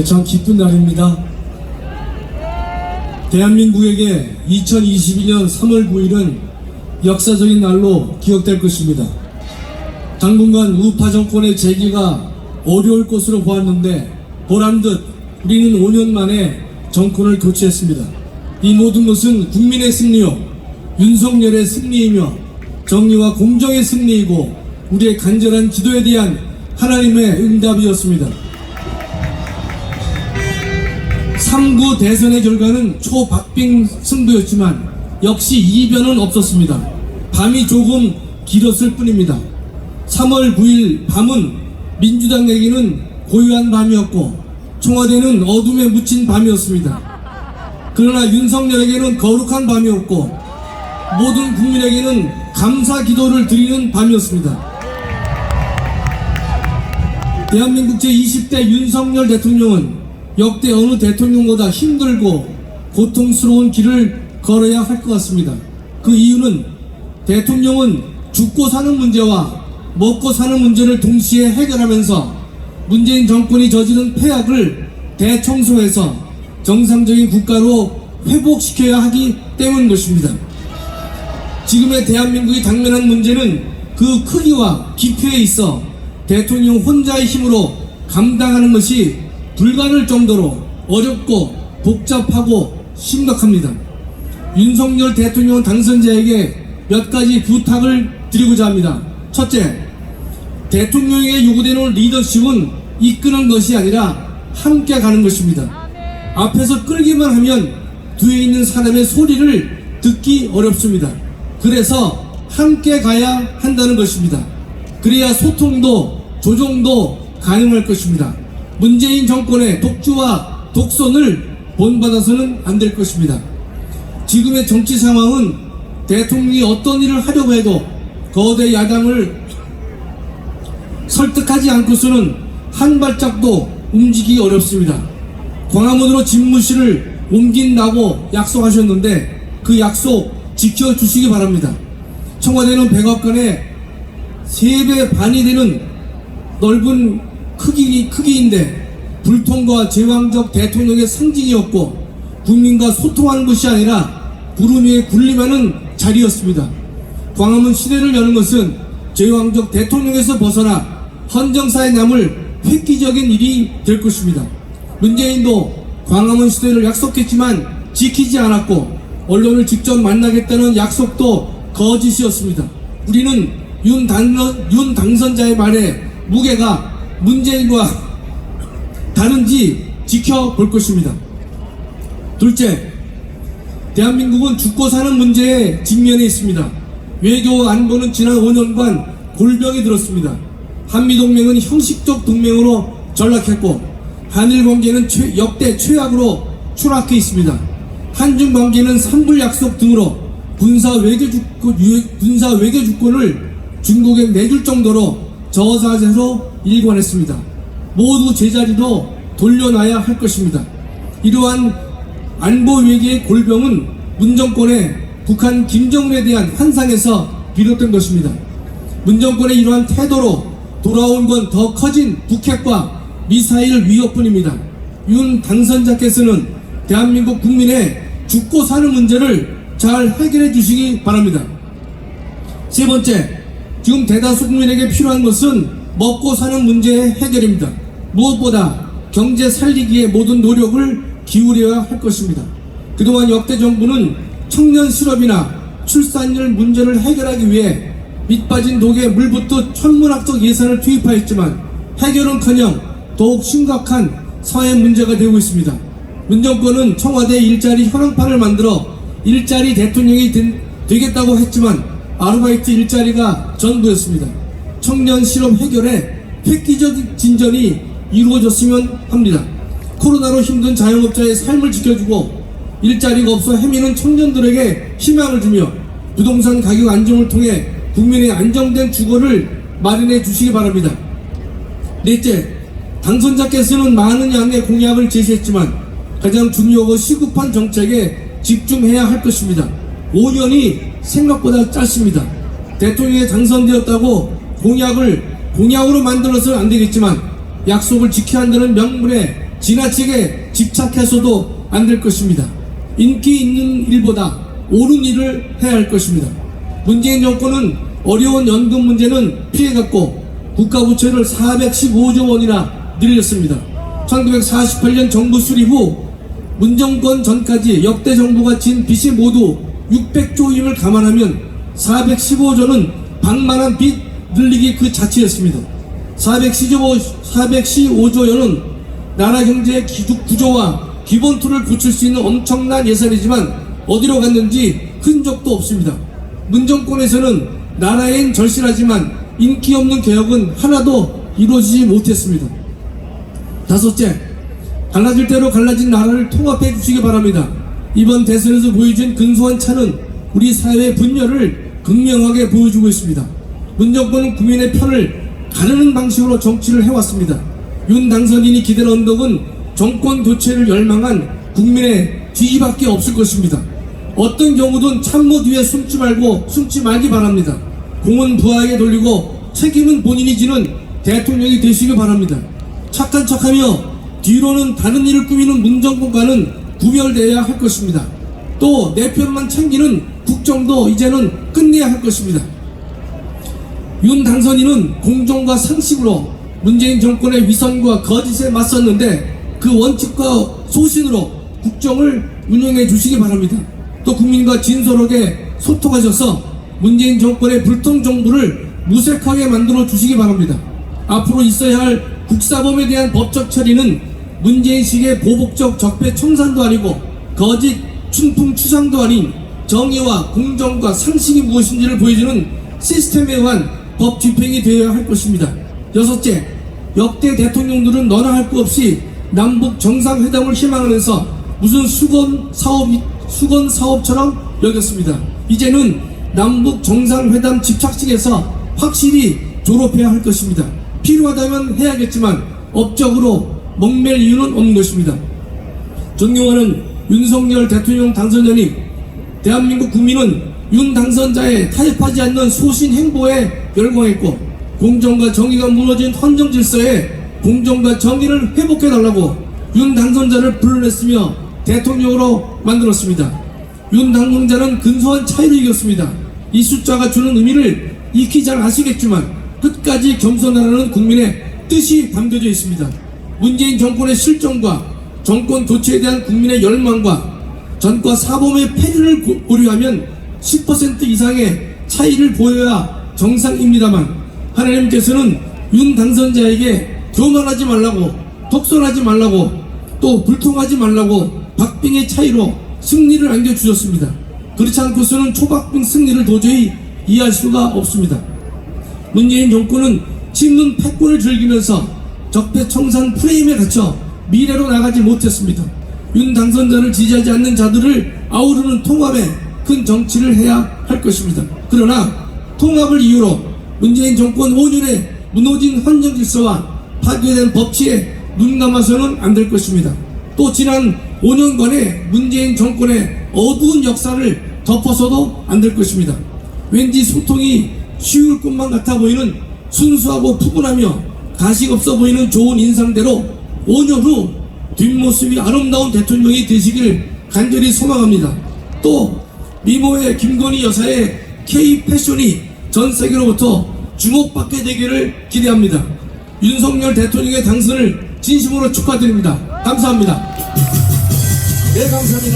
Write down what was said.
참 기쁜 날입니다. 대한민국에게 2022년 3월 9일은 역사적인 날로 기억될 것입니다. 당분간 우파 정권의 재기가 어려울 것으로 보았는데 보란듯 우리는 5년 만에 정권을 교체했습니다. 이 모든 것은 국민의 승리요, 윤석열의 승리이며 정의와 공정의 승리이고 우리의 간절한 기도에 대한 하나님의 응답이었습니다. 3구 대선의 결과는 초박빙 승부였지만 역시 이변은 없었습니다. 밤이 조금 길었을 뿐입니다. 3월 9일 밤은 민주당에게는 고요한 밤이었고 청와대는 어둠에 묻힌 밤이었습니다. 그러나 윤석열에게는 거룩한 밤이었고 모든 국민에게는 감사 기도를 드리는 밤이었습니다. 대한민국 제20대 윤석열 대통령은 역대 어느 대통령보다 힘들고 고통스러운 길을 걸어야 할 것 같습니다. 그 이유는 대통령은 죽고 사는 문제와 먹고 사는 문제를 동시에 해결하면서 문재인 정권이 저지른 폐악을 대청소해서 정상적인 국가로 회복시켜야 하기 때문인 것입니다. 지금의 대한민국이 당면한 문제는 그 크기와 깊이에 있어 대통령 혼자의 힘으로 감당하는 것이 불가능할 정도로 어렵고 복잡하고 심각합니다. 윤석열 대통령 당선자에게 몇 가지 부탁을 드리고자 합니다. 첫째, 대통령에게 요구되는 리더십은 이끄는 것이 아니라 함께 가는 것입니다. 앞에서 끌기만 하면 뒤에 있는 사람의 소리를 듣기 어렵습니다. 그래서 함께 가야 한다는 것입니다. 그래야 소통도 조정도 가능할 것입니다. 문재인 정권의 독주와 독선을 본받아서는 안 될 것입니다. 지금의 정치 상황은 대통령이 어떤 일을 하려고 해도 거대 야당을 설득하지 않고서는 한 발짝도 움직이기 어렵습니다. 광화문으로 집무실을 옮긴다고 약속하셨는데 그 약속 지켜주시기 바랍니다. 청와대는 백악관의 3배 반이 되는 넓은 크기인데 불통과 제왕적 대통령의 상징이었고 국민과 소통하는 것이 아니라 구름 위에 군림하는 자리였습니다. 광화문 시대를 여는 것은 제왕적 대통령에서 벗어나 헌정사에 남을 획기적인 일이 될 것입니다. 문재인도 광화문 시대를 약속했지만 지키지 않았고 언론을 직접 만나겠다는 약속도 거짓이었습니다. 우리는 윤 당선자의 말에 무게가 문재인과 다른지 지켜볼 것입니다. 둘째, 대한민국은 죽고 사는 문제에 직면해 있습니다. 외교와 안보는 지난 5년간 골병이 들었습니다. 한미동맹은 형식적 동맹으로 전락했고 한일관계는 역대 최악으로 추락해 있습니다. 한중관계는 삼불약속 등으로 군사 외교 주권을 중국에 내줄 정도로 저자세로 일관했습니다. 모두 제자리로 돌려놔야 할 것입니다. 이러한 안보 외교의 골병은 문정권의 북한 김정은에 대한 환상에서 비롯된 것입니다. 문정권의 이러한 태도로 돌아온 건 더 커진 북핵과 미사일 위협뿐입니다. 윤 당선자께서는 대한민국 국민의 죽고 사는 문제를 잘 해결해 주시기 바랍니다. 세 번째, 지금 대다수 국민에게 필요한 것은 먹고 사는 문제의 해결입니다. 무엇보다 경제 살리기에 모든 노력을 기울여야 할 것입니다. 그동안 역대 정부는 청년 실업이나 출산율 문제를 해결하기 위해 밑빠진 독에 물 붓듯 천문학적 예산을 투입하였지만 해결은커녕 더욱 심각한 사회 문제가 되고 있습니다. 문정권은 청와대 일자리 현황판을 만들어 일자리 대통령이 되겠다고 했지만 아르바이트 일자리가 전부였습니다. 청년 실업 해결에 획기적 진전이 이루어졌으면 합니다. 코로나로 힘든 자영업자의 삶을 지켜주고 일자리가 없어 헤매는 청년들에게 희망을 주며 부동산 가격 안정을 통해 국민의 안정된 주거를 마련해 주시기 바랍니다. 넷째, 당선자께서는 많은 양의 공약을 제시했지만 가장 중요하고 시급한 정책에 집중해야 할 것입니다. 5년이 생각보다 짧습니다. 대통령에 당선되었다고 공약으로 만들어서는 안 되겠지만 약속을 지켜야 한다는 명분에 지나치게 집착해서도 안 될 것입니다. 인기 있는 일보다 옳은 일을 해야 할 것입니다. 문재인 정권은 어려운 연금 문제는 피해갔고 국가부채를 415조 원이나 늘렸습니다. 1948년 정부 수립 후 문정권 전까지 역대 정부가 진 빚이 모두 600조임을 감안하면 415조는 방만한 빚 늘리기 그 자체였습니다. 415조여는 나라 경제의 구조와 기본 툴을 고칠 수 있는 엄청난 예산이지만 어디로 갔는지 흔적도 없습니다. 문정권에서는 나라엔 절실하지만 인기 없는 개혁은 하나도 이루어지지 못했습니다. 다섯째, 갈라질 대로 갈라진 나라를 통합해 주시기 바랍니다. 이번 대선에서 보여준 근소한 차는 우리 사회의 분열을 극명하게 보여주고 있습니다. 문정권은 국민의 편을 가르는 방식으로 정치를 해왔습니다. 윤 당선인이 기대는 언덕은 정권 교체를 열망한 국민의 지지밖에 없을 것입니다. 어떤 경우든 참모 뒤에 숨지 말기 바랍니다. 공은 부하에게 돌리고 책임은 본인이 지는 대통령이 되시기 바랍니다. 착한 척하며 뒤로는 다른 일을 꾸미는 문정권과는 구별되어야 할 것입니다. 또 내 편만 챙기는 국정도 이제는 끝내야 할 것입니다. 윤 당선인은 공정과 상식으로 문재인 정권의 위선과 거짓에 맞섰는데 그 원칙과 소신으로 국정을 운영해 주시기 바랍니다. 또 국민과 진솔하게 소통하셔서 문재인 정권의 불통 정부를 무색하게 만들어 주시기 바랍니다. 앞으로 있어야 할 국사범에 대한 법적 처리는 문재인식의 보복적 적폐 청산도 아니고 거짓 춘풍 추상도 아닌 정의와 공정과 상식이 무엇인지를 보여주는 시스템에 의한 법 집행이 되어야 할 것입니다. 여섯째, 역대 대통령들은 너나 할 것 없이 남북 정상회담을 희망하면서 무슨 수건 사업처럼 여겼습니다. 이제는 남북 정상회담 집착식에서 확실히 졸업해야 할 것입니다. 필요하다면 해야겠지만 업적으로 목맬 이유는 없는 것입니다. 존경하는 윤석열 대통령 당선자님, 대한민국 국민은 윤 당선자의 타협하지 않는 소신 행보에 열광했고 공정과 정의가 무너진 헌정 질서에 공정과 정의를 회복해달라고 윤 당선자를 불러냈으며 대통령으로 만들었습니다. 윤 당선자는 근소한 차이로 이겼습니다. 이 숫자가 주는 의미를 익히 잘 아시겠지만 끝까지 겸손하라는 국민의 뜻이 담겨져 있습니다. 문재인 정권의 실정과 정권 교체에 대한 국민의 열망과 전과 사범의 폐륜을 고려하면 10% 이상의 차이를 보여야 정상입니다만 하나님께서는 윤 당선자에게 교만하지 말라고, 독선하지 말라고, 또 불통하지 말라고 박빙의 차이로 승리를 안겨주셨습니다. 그렇지 않고서는 초박빙 승리를 도저히 이해할 수가 없습니다. 문재인 정권은 씹는 패권을 즐기면서 적폐청산 프레임에 갇혀 미래로 나가지 못했습니다. 윤 당선자를 지지하지 않는 자들을 아우르는 통합에 큰 정치를 해야 할 것입니다. 그러나 통합을 이유로 문재인 정권 5년에 무너진 헌정 질서와 파괴된 법치에 눈 감아서는 안 될 것입니다. 또 지난 5년간의 문재인 정권의 어두운 역사를 덮어서도 안 될 것입니다. 왠지 소통이 쉬울 것만 같아 보이는 순수하고 푸근하며 가식 없어 보이는 좋은 인상대로 5년 후 뒷모습이 아름다운 대통령이 되시길 간절히 소망합니다. 또 미모의 김건희 여사의 K-패션이 전 세계로부터 주목받게 되기를 기대합니다. 윤석열 대통령의 당선을 진심으로 축하드립니다. 감사합니다. 네, 감사합니다.